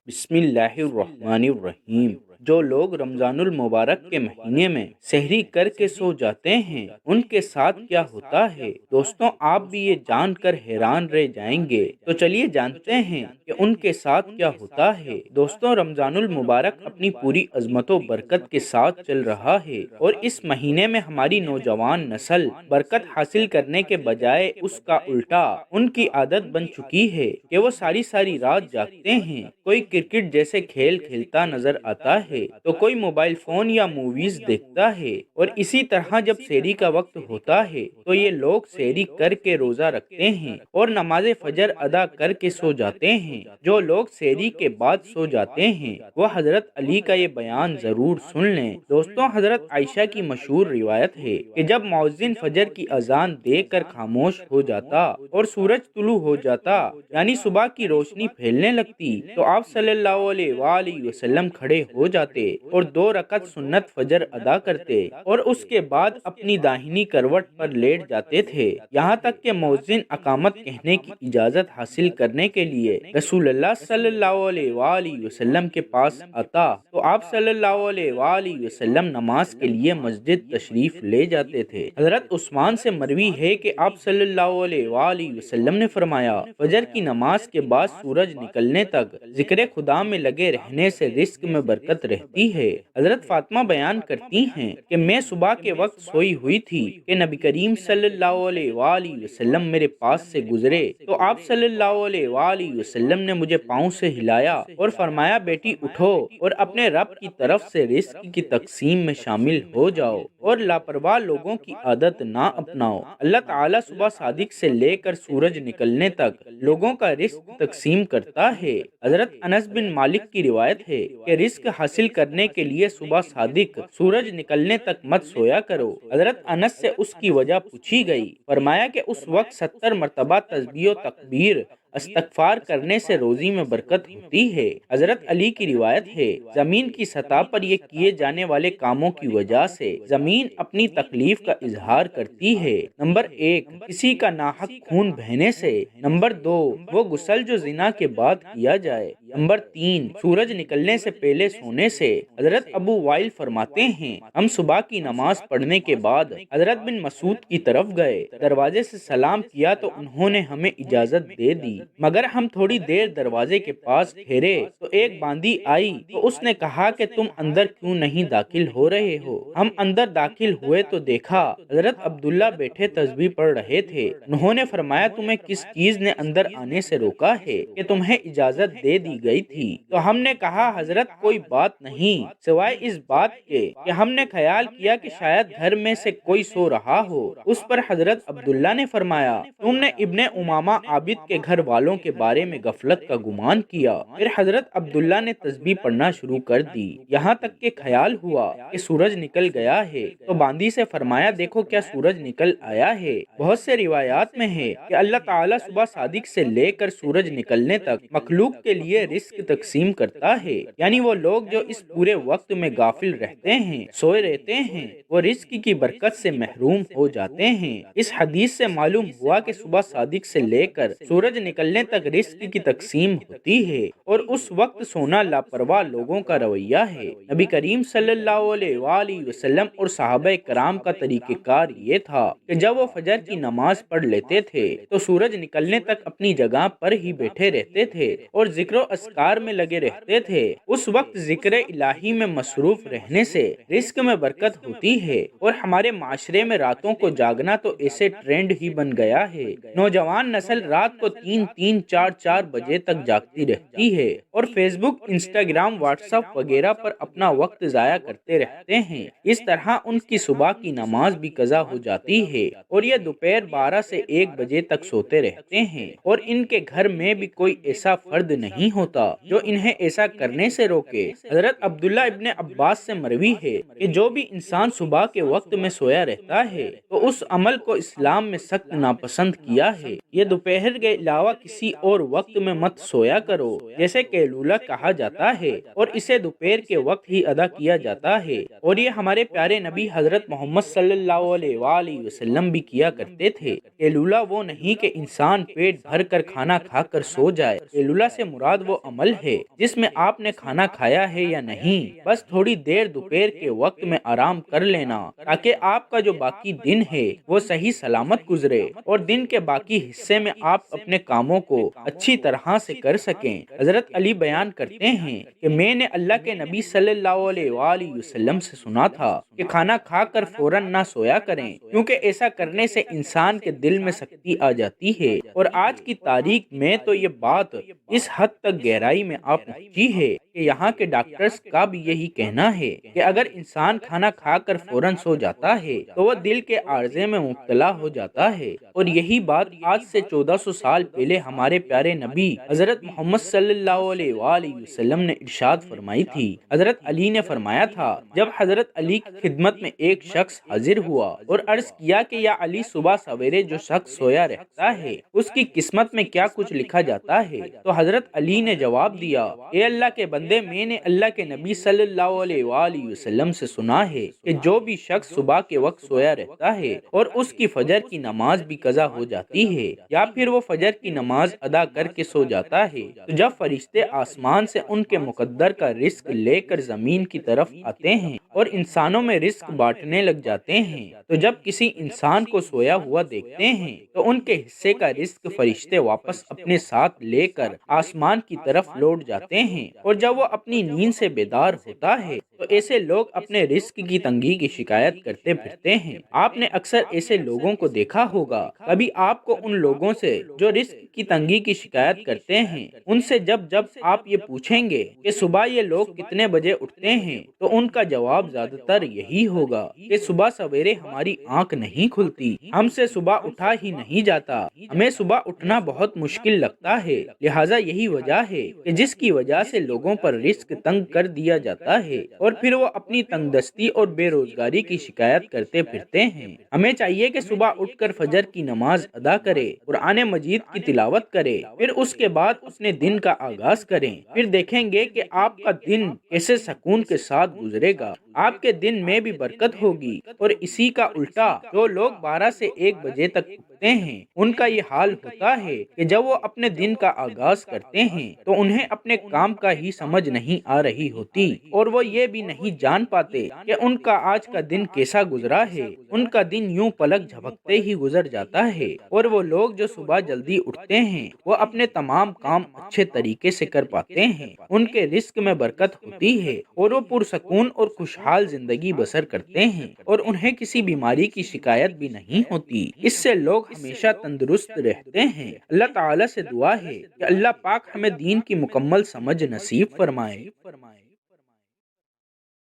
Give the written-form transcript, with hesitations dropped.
بسم اللہ الرحمن الرحیم۔ جو لوگ رمضان المبارک کے مہینے میں سحری کر کے سو جاتے ہیں ان کے ساتھ کیا ہوتا ہے؟ دوستوں، آپ بھی یہ جان کر حیران رہ جائیں گے، تو چلیے جانتے ہیں کہ ان کے ساتھ کیا ہوتا ہے۔ دوستوں، رمضان المبارک اپنی پوری عظمت و برکت کے ساتھ چل رہا ہے، اور اس مہینے میں ہماری نوجوان نسل برکت حاصل کرنے کے بجائے اس کا الٹا ان کی عادت بن چکی ہے کہ وہ ساری رات جاگتے ہیں۔ کوئی کرکٹ جیسے کھیل کھیلتا نظر آتا ہے تو کوئی موبائل فون یا موویز دیکھتا ہے، اور اسی طرح جب سحری کا وقت ہوتا ہے تو یہ لوگ سحری کر کے روزہ رکھتے ہیں اور نماز فجر ادا کر کے سو جاتے ہیں۔ جو لوگ سحری کے بعد سو جاتے ہیں وہ حضرت علی کا یہ بیان ضرور سن لیں۔ دوستوں، حضرت عائشہ کی مشہور روایت ہے کہ جب مؤذن فجر کی اذان دے کر خاموش ہو جاتا اور سورج طلوع ہو جاتا، یعنی صبح کی روشنی پھیلنے لگتی، تو آپ صلی اللہ علیہ وآلہ وسلم کھڑے ہو جاتے اور 2 رکعت سنت فجر ادا کرتے، اور اس کے بعد اپنی داہنی کروٹ پر لیٹ جاتے تھے، یہاں تک کہ مؤذن اقامت کہنے کی اجازت حاصل کرنے کے لیے رسول اللہ صلی اللہ علیہ وآلہ وسلم کے پاس آتا تو آپ صلی اللہ علیہ وآلہ وسلم نماز کے لیے مسجد تشریف لے جاتے تھے۔ حضرت عثمان سے مروی ہے کہ آپ صلی اللہ علیہ وآلہ وسلم نے فرمایا، فجر کی نماز کے بعد سورج نکلنے تک ذکر خدا میں لگے رہنے سے رزق میں برکت رہتی ہے۔ حضرت فاطمہ بیان کرتی ہیں کہ میں صبح کے وقت سوئی ہوئی تھی کہ نبی کریم صلی اللہ علیہ وآلہ وسلم میرے پاس سے گزرے تو آپ صلی اللہ علیہ وآلہ وسلم نے مجھے پاؤں سے ہلایا اور فرمایا، بیٹی اٹھو اور اپنے رب کی طرف سے رزق کی تقسیم میں شامل ہو جاؤ اور لاپرواہ لوگوں کی عادت نہ اپناؤ۔ اللہ تعالیٰ صبح صادق سے لے کر سورج نکلنے تک لوگوں کا رزق تقسیم کرتا ہے۔ حضرت انس بن مالک کی روایت ہے کہ رزق حاصل کرنے کے لیے صبح صادق سورج نکلنے تک مت سویا کرو۔ حضرت انس سے اس کی وجہ پوچھی گئی، فرمایا کہ اس وقت 70 مرتبہ تسبیح و تکبیر استغفار کرنے سے روزی میں برکت ہوتی ہے۔ حضرت علی کی روایت ہے، زمین کی سطح پر یہ کیے جانے والے کاموں کی وجہ سے زمین اپنی تکلیف کا اظہار کرتی ہے۔ نمبر 1، کسی کا ناحق خون بہنے سے۔ نمبر 2، وہ غسل جو زنا کے بعد کیا جائے۔ نمبر 3، سورج نکلنے سے پہلے سونے سے۔ حضرت ابو وائل فرماتے ہیں، ہم صبح کی نماز پڑھنے کے بعد حضرت بن مسعود کی طرف گئے، دروازے سے سلام کیا تو انہوں نے ہمیں اجازت دے دی، مگر ہم تھوڑی دیر دروازے کے پاس ٹھہرے تو ایک باندی آئی تو اس نے کہا کہ تم اندر کیوں نہیں داخل ہو رہے ہو؟ ہم اندر داخل ہوئے تو دیکھا حضرت عبداللہ بیٹھے تسبیح پڑھ رہے تھے۔ انہوں نے فرمایا، تمہیں کس چیز نے اندر آنے سے روکا ہے کہ تمہیں اجازت دے دی گئی تھی؟ تو ہم نے کہا، حضرت کوئی بات نہیں سوائے اس بات کے کہ ہم نے خیال کیا کہ شاید گھر میں سے کوئی سو رہا ہو۔ اس پر حضرت عبداللہ نے فرمایا، تم نے ابن امامہ عابد کے گھر والوں کے بارے میں غفلت کا گمان کیا۔ پھر حضرت عبداللہ نے تسبیح پڑھنا شروع کر دی، یہاں تک کہ خیال ہوا کہ سورج نکل گیا ہے، تو باندی سے فرمایا، دیکھو کیا سورج نکل آیا ہے۔ بہت سے روایات میں ہے کہ اللہ تعالیٰ صبح صادق سے لے کر سورج نکلنے تک مخلوق کے لیے رزق تقسیم کرتا ہے، یعنی وہ لوگ جو اس پورے وقت میں غافل رہتے ہیں، سوئے رہتے ہیں، وہ رزق کی برکت سے محروم ہو جاتے ہیں۔ اس حدیث سے معلوم ہوا کہ صبح صادق سے لے کر سورج نکلنے تک رزق کی تقسیم ہوتی ہے، اور اس وقت سونا لاپرواہ لوگوں کا رویہ ہے۔ نبی کریم صلی اللہ علیہ وآلہ وسلم اور صحابہ کرام کا طریقہ کار یہ تھا کہ جب وہ فجر کی نماز پڑھ لیتے تھے تو سورج نکلنے تک اپنی جگہ پر ہی بیٹھے رہتے تھے اور ذکر و اذکار میں لگے رہتے تھے۔ اس وقت ذکر الہی میں مصروف رہنے سے رزق میں برکت ہوتی ہے، اور ہمارے معاشرے میں راتوں کو جاگنا تو ایسے ٹرینڈ ہی بن گیا ہے۔ نوجوان نسل رات کو 3 4 بجے تک جاگتی رہتی ہے اور فیس بک، انسٹاگرام، واٹس ایپ وغیرہ پر اپنا وقت ضائع کرتے رہتے ہیں۔ اس طرح ان کی صبح کی نماز بھی قضا ہو جاتی ہے اور یہ دوپہر 12 سے 1 بجے تک سوتے رہتے ہیں، اور ان کے گھر میں بھی کوئی ایسا فرد نہیں ہوتا جو انہیں ایسا کرنے سے روکے۔ حضرت عبداللہ ابن عباس سے مروی ہے کہ جو بھی انسان صبح کے وقت میں سویا رہتا ہے تو اس عمل کو اسلام میں سخت ناپسند کیا ہے۔ یہ دوپہر کے علاوہ کسی اور وقت میں مت سویا کرو، جیسے قیلولہ کہا جاتا ہے، اور اسے دوپہر کے وقت ہی ادا کیا جاتا ہے، اور یہ ہمارے پیارے نبی حضرت محمد صلی اللہ علیہ وآلہ وسلم بھی کیا کرتے تھے۔ قیلولہ وہ نہیں کہ انسان پیٹ بھر کر کھانا کھا کر سو جائے، قیلولہ سے مراد وہ وہ عمل ہے جس میں آپ نے کھانا کھایا ہے یا نہیں، بس تھوڑی دیر دوپہر کے وقت میں آرام کر لینا تاکہ آپ کا جو باقی دن ہے وہ صحیح سلامت گزرے اور دن کے باقی حصے میں آپ اپنے کاموں کو اچھی طرح سے کر سکیں۔ حضرت علی بیان کرتے ہیں کہ میں نے اللہ کے نبی صلی اللہ علیہ وآلہ وسلم سے سنا تھا کہ کھانا کھا کر فوراً نہ سویا کریں، کیونکہ ایسا کرنے سے انسان کے دل میں سختی آ جاتی ہے، اور آج کی تاریخ میں تو یہ بات اس حد تک گہرائی میں آ پہنچی ہے کہ یہاں کے ڈاکٹرز کا بھی یہی کہنا ہے کہ اگر انسان کھانا کھا کر فوراً سو جاتا ہے تو وہ دل کے عارضے میں مبتلا ہو جاتا ہے، اور یہی بات آج سے 1400 سال پہلے ہمارے پیارے نبی حضرت محمد صلی اللہ علیہ وآلہ وسلم نے ارشاد فرمائی تھی۔ حضرت علی نے فرمایا تھا، جب حضرت علی کی خدمت میں ایک شخص حاضر ہوا اور عرض کیا کہ یا علی، صبح سویرے جو شخص سویا رہتا ہے اس کی قسمت میں کیا کچھ لکھا جاتا ہے؟ تو حضرت علی نے جواب دیا، اے اللہ کے بندے، میں نے اللہ کے نبی صلی اللہ علیہ وآلہ وسلم سے سنا ہے کہ جو بھی شخص صبح کے وقت سویا رہتا ہے اور اس کی فجر کی نماز بھی قضا ہو جاتی ہے یا پھر وہ فجر کی نماز ادا کر کے سو جاتا ہے، تو جب فرشتے آسمان سے ان کے مقدر کا رزق لے کر زمین کی طرف آتے ہیں اور انسانوں میں رزق بانٹنے لگ جاتے ہیں، تو جب کسی انسان کو سویا ہوا دیکھتے ہیں تو ان کے حصے کا رزق فرشتے واپس اپنے ساتھ لے کر آسمان کی طرف لوٹ جاتے ہیں، اور جب وہ اپنی نیند سے بیدار ہوتا ہے تو ایسے لوگ اپنے رزق کی تنگی کی شکایت کرتے پھرتے ہیں۔ آپ نے اکثر ایسے لوگوں کو دیکھا ہوگا، کبھی آپ کو ان لوگوں سے جو رزق کی تنگی کی شکایت کرتے ہیں ان سے جب آپ یہ پوچھیں گے کہ صبح یہ لوگ کتنے بجے اٹھتے ہیں تو ان کا جواب زیادہ تر یہی ہوگا کہ صبح سویرے ہماری آنکھ نہیں کھلتی، ہم سے صبح اٹھا ہی نہیں جاتا، ہمیں صبح اٹھنا بہت مشکل لگتا ہے، لہٰذا یہی وجہ ہے کہ جس کی وجہ سے لوگوں پر رزق تنگ کر دیا جاتا ہے اور پھر وہ اپنی تنگ دستی اور بے روزگاری کی شکایت کرتے پھرتے ہیں۔ ہمیں چاہیے کہ صبح اٹھ کر فجر کی نماز ادا کرے، قرآن مجید کی تلاوت کرے، پھر اس کے بعد اپنے دن کا آغاز کریں، پھر دیکھیں گے کہ آپ کا دن کیسے سکون کے ساتھ گزرے گا، آپ کے دن میں بھی برکت ہوگی۔ اور اسی کا الٹا جو لوگ 12 سے 1 بجے تک اٹھتے ہیں ان کا یہ حال ہوتا ہے کہ جب وہ اپنے دن کا آغاز کرتے ہیں تو انہیں اپنے کام کا ہی سمجھ نہیں آ رہی ہوتی، اور وہ یہ بھی نہیں جان پاتے کہ ان کا آج کا دن کیسا گزرا ہے، ان کا دن یوں پلک جھپکتے ہی گزر جاتا ہے، اور وہ لوگ جو صبح جلدی اٹھتے ہیں وہ اپنے تمام کام اچھے طریقے سے کر پاتے ہیں، ان کے رزق میں برکت ہوتی ہے اور وہ پرسکون اور خوشحال زندگی بسر کرتے ہیں، اور انہیں کسی بیماری کی شکایت بھی نہیں ہوتی۔ اس سے لوگ ہمیشہ تندرست رہتے ہیں۔ اللہ تعالیٰ سے دعا ہے کہ اللہ پاک ہمیں دین کی مکمل سمجھ نصیب فرمائے۔